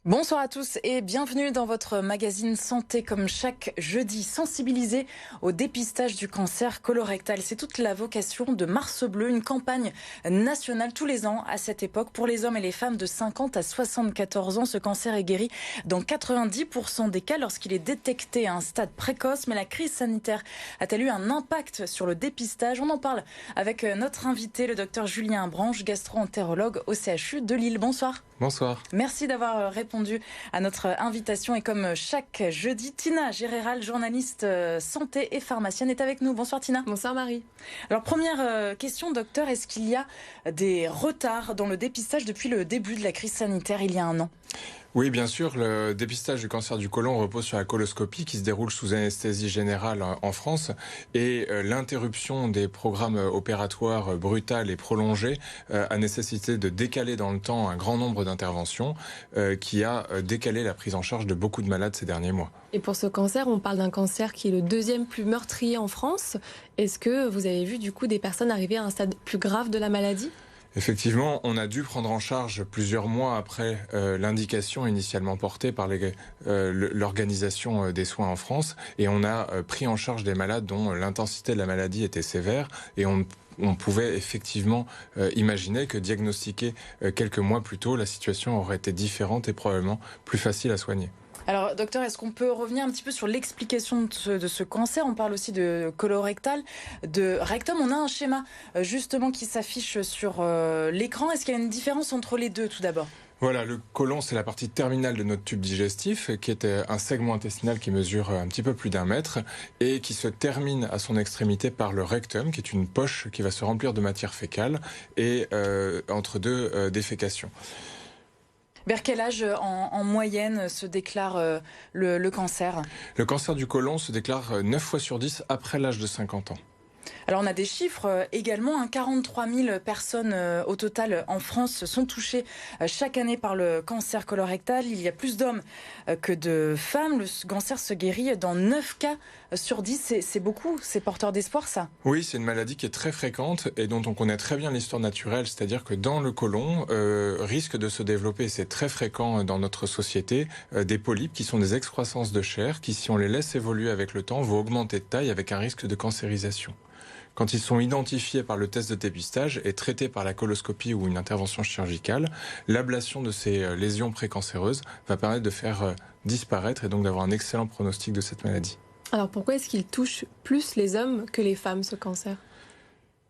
Bonsoir à tous et bienvenue dans votre magazine Santé. Comme chaque jeudi, sensibiliser au dépistage du cancer colorectal. C'est toute la vocation de Mars Bleu, une campagne nationale tous les ans à cette époque. Pour les hommes et les femmes de 50 à 74 ans, ce cancer est guéri dans 90% des cas lorsqu'il est détecté à un stade précoce. Mais la crise sanitaire a-t-elle eu un impact sur le dépistage? On en parle avec notre invité, le docteur Julien Branche, gastro-entérologue au CHU de Lille. Bonsoir. Bonsoir. Merci d'avoir répondu à notre invitation. Et comme chaque jeudi, Tina Géréral, journaliste santé et pharmacienne, est avec nous. Bonsoir Tina. Bonsoir Marie. Alors première question, docteur, est-ce qu'il y a des retards dans le dépistage depuis le début de la crise sanitaire il y a un an ? Oui, bien sûr, le dépistage du cancer du côlon repose sur la coloscopie qui se déroule sous anesthésie générale en France et l'interruption des programmes opératoires brutales et prolongées a nécessité de décaler dans le temps un grand nombre d'interventions qui a décalé la prise en charge de beaucoup de malades ces derniers mois. Et pour ce cancer, on parle d'un cancer qui est le deuxième plus meurtrier en France. Est-ce que vous avez vu du coup des personnes arriver à un stade plus grave de la maladie ? Effectivement, on a dû prendre en charge plusieurs mois après l'indication initialement portée par l'organisation des soins en France, et on a pris en charge des malades dont l'intensité de la maladie était sévère, et on pouvait effectivement imaginer que diagnostiqué quelques mois plus tôt, la situation aurait été différente et probablement plus facile à soigner. Alors, docteur, est-ce qu'on peut revenir un petit peu sur l'explication de ce cancer ? On parle aussi de colorectal, de rectum. On a un schéma justement qui s'affiche sur l'écran. Est-ce qu'il y a une différence entre les deux tout d'abord ? Voilà, le côlon, c'est la partie terminale de notre tube digestif, qui est un segment intestinal qui mesure un petit peu plus d'1 mètre et qui se termine à son extrémité par le rectum, qui est une poche qui va se remplir de matière fécale et entre deux défécations. Vers quel âge, en moyenne, se déclare le cancer ? Le cancer du côlon se déclare 9 fois sur 10 après l'âge de 50 ans. Alors on a des chiffres également, 43 000 personnes au total en France sont touchées chaque année par le cancer colorectal. Il y a plus d'hommes que de femmes. Le cancer se guérit dans 9 cas sur 10. C'est beaucoup, c'est porteur d'espoir ça ? Oui, c'est une maladie qui est très fréquente et dont on connaît très bien l'histoire naturelle. C'est-à-dire que dans le côlon risque de se développer, c'est très fréquent dans notre société, des polypes qui sont des excroissances de chair qui, si on les laisse évoluer avec le temps, vont augmenter de taille avec un risque de cancérisation. Quand ils sont identifiés par le test de dépistage et traités par la coloscopie ou une intervention chirurgicale, l'ablation de ces lésions précancéreuses va permettre de faire disparaître et donc d'avoir un excellent pronostic de cette maladie. Alors pourquoi est-ce qu'il touche plus les hommes que les femmes, ce cancer ?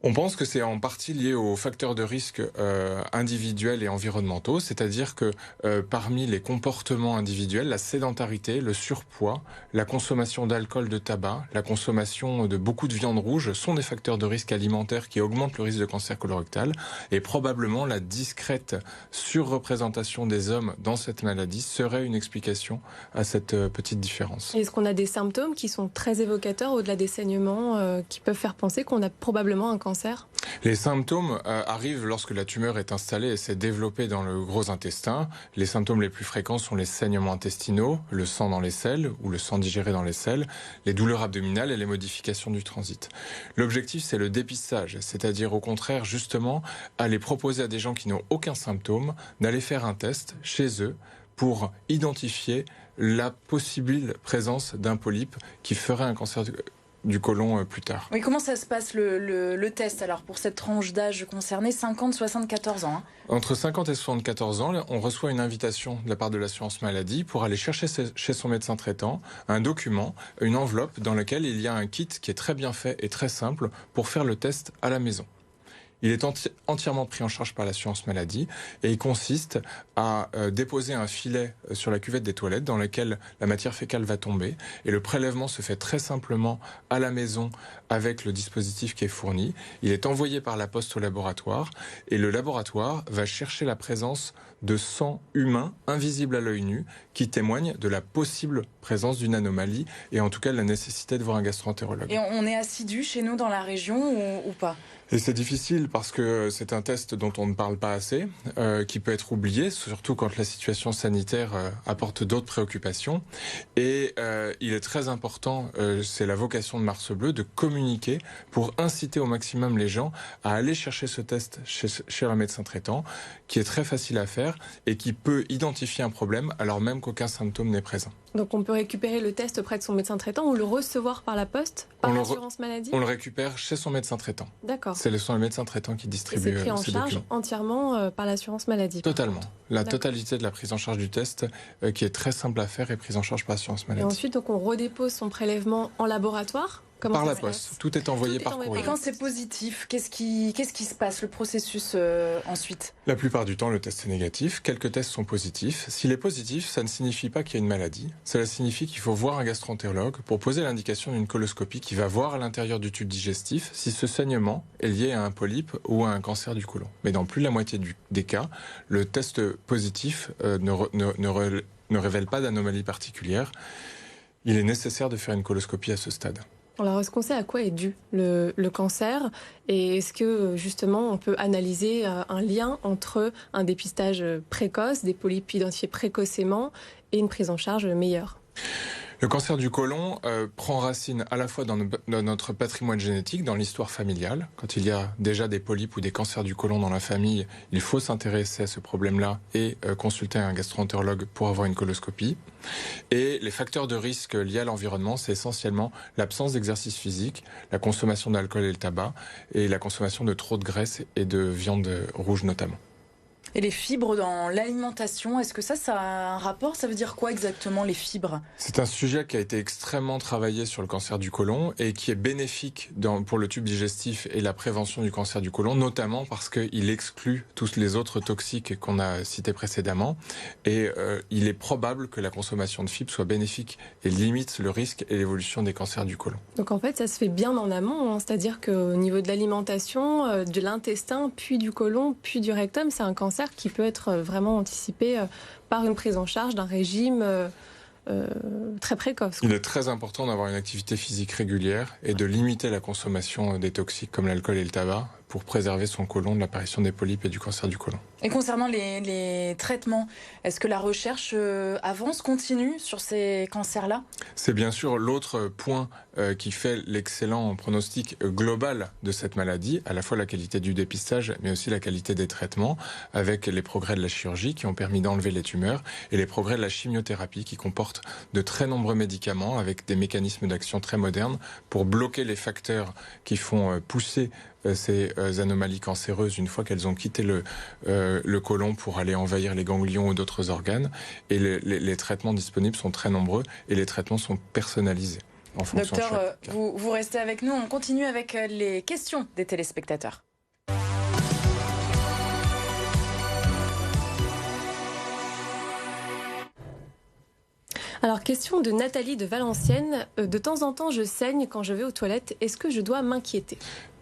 On pense que c'est en partie lié aux facteurs de risque individuels et environnementaux, c'est-à-dire que parmi les comportements individuels, la sédentarité, le surpoids, la consommation d'alcool, de tabac, la consommation de beaucoup de viande rouge sont des facteurs de risque alimentaire qui augmentent le risque de cancer colorectal, et probablement la discrète surreprésentation des hommes dans cette maladie serait une explication à cette petite différence. Est-ce qu'on a des symptômes qui sont très évocateurs au-delà des saignements qui peuvent faire penser qu'on a probablement un cancer ? Les symptômes arrivent lorsque la tumeur est installée et s'est développée dans le gros intestin. Les symptômes les plus fréquents sont les saignements intestinaux, le sang dans les selles ou le sang digéré dans les selles, les douleurs abdominales et les modifications du transit. L'objectif, c'est le dépistage, c'est-à-dire au contraire justement aller proposer à des gens qui n'ont aucun symptôme d'aller faire un test chez eux pour identifier la possible présence d'un polype qui ferait un cancer du côlon plus tard. Oui, comment ça se passe le test alors pour cette tranche d'âge concernée, 50-74 ans Entre 50 et 74 ans, on reçoit une invitation de la part de l'assurance maladie pour aller chercher chez son médecin traitant un document, une enveloppe dans laquelle il y a un kit qui est très bien fait et très simple pour faire le test à la maison. Il est entièrement pris en charge par l'assurance maladie et il consiste à déposer un filet sur la cuvette des toilettes dans laquelle la matière fécale va tomber et le prélèvement se fait très simplement à la maison avec le dispositif qui est fourni. Il est envoyé par la poste au laboratoire et le laboratoire va chercher la présence de sang humain invisible à l'œil nu qui témoigne de la possible présence d'une anomalie et en tout cas de la nécessité de voir un gastro-entérologue. Et on est assidu chez nous dans la région ou pas ? Et c'est difficile parce que c'est un test dont on ne parle pas assez, qui peut être oublié, surtout quand la situation sanitaire apporte d'autres préoccupations. Et il est très important, c'est la vocation de Mars Bleu, de communiquer pour inciter au maximum les gens à aller chercher ce test chez un médecin traitant, qui est très facile à faire. cancer et qui peut identifier un problème alors même qu'aucun symptôme n'est présent. Donc on peut récupérer le test auprès de son médecin traitant ou le recevoir par la poste, par l'assurance maladie? On le récupère chez son médecin traitant. D'accord. C'est le médecin traitant qui distribue ces documents. Et c'est pris en charge entièrement par l'assurance maladie? Totalement. La totalité de la prise en charge du test, qui est très simple à faire, est prise en charge par l'assurance maladie. Et ensuite, donc, on redépose son prélèvement en laboratoire? Par la poste. Tout est envoyé par courrier. Et quand c'est positif, qu'est-ce qui se passe, le processus ensuite? La plupart du temps, le test est négatif. Quelques tests sont positifs. S'il est positif, ça ne signifie pas qu'il y a une maladie. Cela signifie qu'il faut voir un gastroentérologue pour poser l'indication d'une coloscopie qui va voir à l'intérieur du tube digestif si ce saignement est lié à un polype ou à un cancer du côlon. Mais dans plus de la moitié des cas, le test positif ne révèle pas d'anomalie particulière. Il est nécessaire de faire une coloscopie à ce stade. Alors, est-ce qu'on sait à quoi est dû le cancer? Et est-ce que, justement, on peut analyser un lien entre un dépistage précoce, des polypes identifiés précocement, et une prise en charge meilleure? Le cancer du côlon prend racine à la fois dans notre patrimoine génétique, dans l'histoire familiale. Quand il y a déjà des polypes ou des cancers du côlon dans la famille, il faut s'intéresser à ce problème-là et consulter un gastroentérologue pour avoir une coloscopie. Et les facteurs de risque liés à l'environnement, c'est essentiellement l'absence d'exercice physique, la consommation d'alcool et le tabac, et la consommation de trop de graisse et de viande rouge notamment. Et les fibres dans l'alimentation, est-ce que ça a un rapport? Ça veut dire quoi exactement, les fibres? C'est un sujet qui a été extrêmement travaillé sur le cancer du côlon et qui est bénéfique pour le tube digestif et la prévention du cancer du côlon, notamment parce qu'il exclut tous les autres toxiques qu'on a cités précédemment. Et il est probable que la consommation de fibres soit bénéfique et limite le risque et l'évolution des cancers du côlon. Donc en fait, ça se fait bien en amont, hein, c'est-à-dire qu'au niveau de l'alimentation, de l'intestin, puis du côlon, puis du rectum, c'est un cancer qui peut être vraiment anticipé par une prise en charge d'un régime très précoce. Il est très important d'avoir une activité physique régulière et de limiter la consommation des toxiques comme l'alcool et le tabac pour préserver son côlon de l'apparition des polypes et du cancer du côlon. Et concernant les traitements, est-ce que la recherche avance, continue sur ces cancers-là? C'est bien sûr l'autre point qui fait l'excellent pronostic global de cette maladie, à la fois la qualité du dépistage, mais aussi la qualité des traitements, avec les progrès de la chirurgie qui ont permis d'enlever les tumeurs, et les progrès de la chimiothérapie qui comporte de très nombreux médicaments avec des mécanismes d'action très modernes pour bloquer les facteurs qui font pousser ces anomalies cancéreuses une fois qu'elles ont quitté le côlon pour aller envahir les ganglions ou d'autres organes. Et les traitements disponibles sont très nombreux et les traitements sont personnalisés en fonction de chaque cas. Docteur, vous restez avec nous. On continue avec les questions des téléspectateurs. Alors, question de Nathalie de Valenciennes. De temps en temps, je saigne quand je vais aux toilettes. Est-ce que je dois m'inquiéter?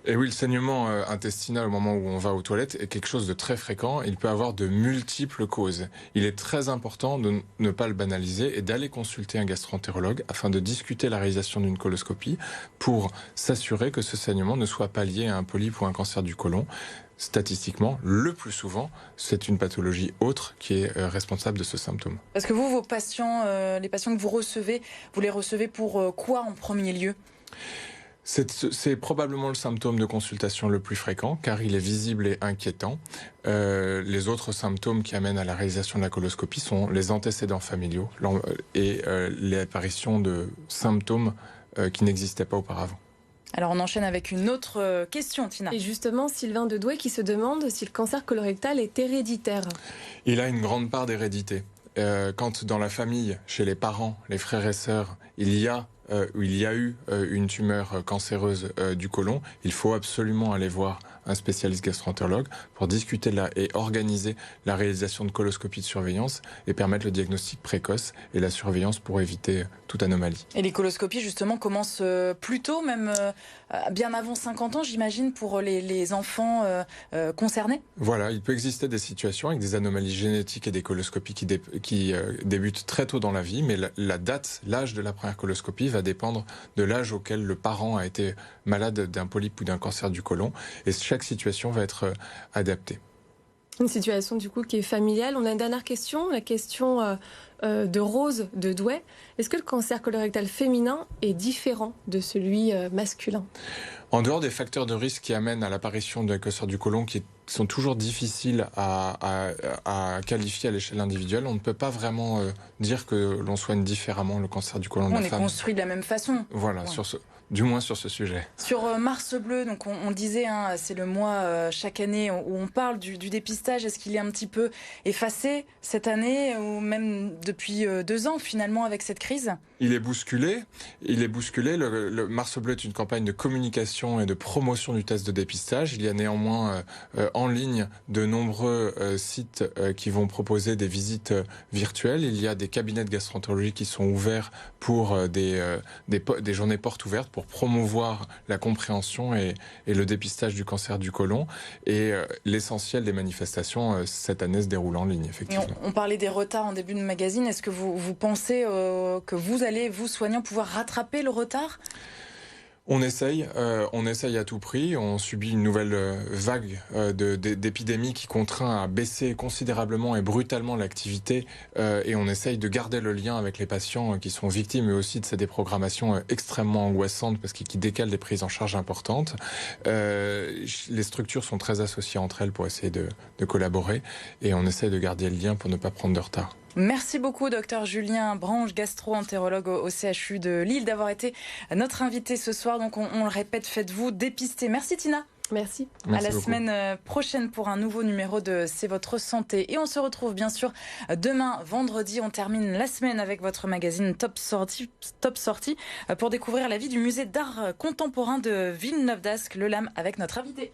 Et oui, le saignement intestinal au moment où on va aux toilettes est quelque chose de très fréquent. Il peut avoir de multiples causes. Il est très important de ne pas le banaliser et d'aller consulter un gastroentérologue afin de discuter la réalisation d'une coloscopie pour s'assurer que ce saignement ne soit pas lié à un polype ou un cancer du côlon. Statistiquement, le plus souvent, c'est une pathologie autre qui est responsable de ce symptôme. Parce que vous, vos patients, les patients que vous les recevez pour quoi en premier lieu? C'est probablement le symptôme de consultation le plus fréquent, car il est visible et inquiétant. Les autres symptômes qui amènent à la réalisation de la coloscopie sont les antécédents familiaux et l'apparition de symptômes qui n'existaient pas auparavant. Alors on enchaîne avec une autre question, Tina. Et justement, Sylvain Dedoué qui se demande si le cancer colorectal est héréditaire. Il a une grande part d'hérédité. Quand dans la famille, chez les parents, les frères et sœurs, il y a eu une tumeur cancéreuse du côlon, il faut absolument aller voir un spécialiste gastroentérologue pour discuter et organiser la réalisation de coloscopies de surveillance et permettre le diagnostic précoce et la surveillance pour éviter toute anomalie. Et les coloscopies, justement, commencent plus tôt, même bien avant 50 ans, j'imagine, pour les enfants concernés? Voilà, il peut exister des situations avec des anomalies génétiques et des coloscopies qui débutent très tôt dans la vie, mais l'âge de la première coloscopie va dépendre de l'âge auquel le parent a été malade d'un polype ou d'un cancer du côlon, et chaque situation va être adaptée. Une situation du coup qui est familiale. On a une dernière question, la question de Rose de Douai. Est-ce que le cancer colorectal féminin est différent de celui masculin? En dehors des facteurs de risque qui amènent à l'apparition d'un cancer du côlon qui est sont toujours difficiles à qualifier à l'échelle individuelle. On ne peut pas vraiment dire que l'on soigne différemment le cancer du côlon de la femme. On est construit de la même façon. Voilà, Ouais. Du moins sur ce sujet. Sur Mars Bleu, donc on disait, c'est le mois chaque année où on parle du dépistage. Est-ce qu'il est un petit peu effacé cette année ou même depuis 2 ans finalement avec cette crise ? Il est bousculé. Le Mars Bleu est une campagne de communication et de promotion du test de dépistage. Il y a néanmoins en ligne de nombreux sites qui vont proposer des visites virtuelles. Il y a des cabinets de gastroentérologie qui sont ouverts pour des journées portes ouvertes pour promouvoir la compréhension et le dépistage du cancer du côlon. Et l'essentiel des manifestations cette année se déroule en ligne, effectivement. On parlait des retards en début de magazine. Est-ce que vous pensez que vous allez, vous soignants, pouvoir rattraper le retard ? On essaye à tout prix. On subit une nouvelle vague d'épidémie qui contraint à baisser considérablement et brutalement l'activité. Et on essaye de garder le lien avec les patients qui sont victimes, mais aussi de ces déprogrammations extrêmement angoissantes parce qui décalent des prises en charge importantes. Les structures sont très associées entre elles pour essayer de collaborer. Et on essaye de garder le lien pour ne pas prendre de retard. Merci beaucoup, docteur Julien Branche, gastro-entérologue au CHU de Lille, d'avoir été notre invité ce soir. Donc on le répète, faites-vous dépister. Merci Tina. Merci. À la beaucoup. Semaine prochaine pour un nouveau numéro de C'est votre santé. Et on se retrouve bien sûr demain, vendredi. On termine la semaine avec votre magazine Top Sortie pour découvrir la vie du musée d'art contemporain de Villeneuve-d'Ascq, le LAM, avec notre invité.